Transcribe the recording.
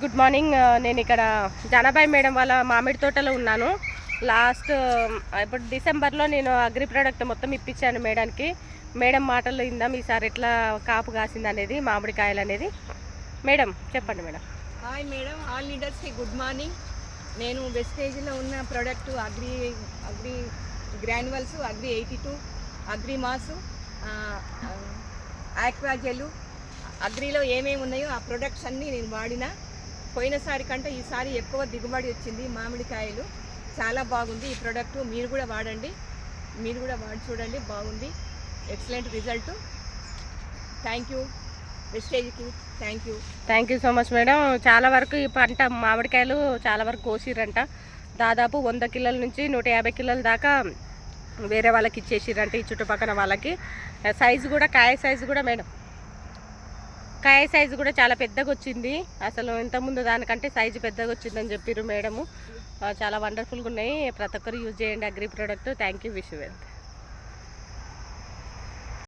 Good morning. నేను ఇక్కడ Janabai madam వాళ్ళ మామిడి తోటలో ఉన్నాను. లాస్ట్ ఇప్పుడు డిసెంబర్లో నేను అగ్రి ప్రోడక్ట్ మొత్తం ఇప్పించాను మేడానికి. మేడం మాటల్లో ఇందాం ఈసారి ఎట్లా కాపు కాసింది అనేది మామిడికాయలు అనేది. మేడం చెప్పండి మేడం. హాయ్ మేడం, ఆల్ లీడర్స్కి గుడ్ మార్నింగ్. నేను వెస్టేజ్లో ఉన్న product agri granules, agri 82, agri మాసు, ఆక్వాజెలు, అగ్రిలో ఏమేమి ఉన్నాయో ఆ ప్రొడక్ట్స్ అన్నీ నేను వాడిన. పోయినసారి కంటే ఈసారి ఎక్కువ దిగుబడి వచ్చింది. మామిడికాయలు చాలా బాగుంది. ఈ ప్రోడక్ట్ మీరు కూడా వాడండి, మీరు కూడా వాడి చూడండి, బాగుంది. Excellent result. థ్యాంక్ యూ వెస్టేజ్కి. Thank you so much madam. చాలా వరకు ఈ పంట మామిడికాయలు చాలా వరకు కోసిరంట. దాదాపు 100 కిలోల నుంచి 150 కిలోల దాకా వేరే వాళ్ళకి ఇచ్చేసిరంట, ఈ చుట్టుపక్కల వాళ్ళకి. సైజు కూడా కాయ సైజు కూడా మేడం, కాయ సైజు కూడా చాలా పెద్దగా వచ్చింది. అసలు ఇంతకుముందు దానికంటే సైజు పెద్దగా వచ్చిందని చెప్పారు మేడము. చాలా వండర్ఫుల్గా ఉన్నాయి. ప్రతి ఒక్కరు యూజ్ చేయండి agri product. Thank you. Wish you well.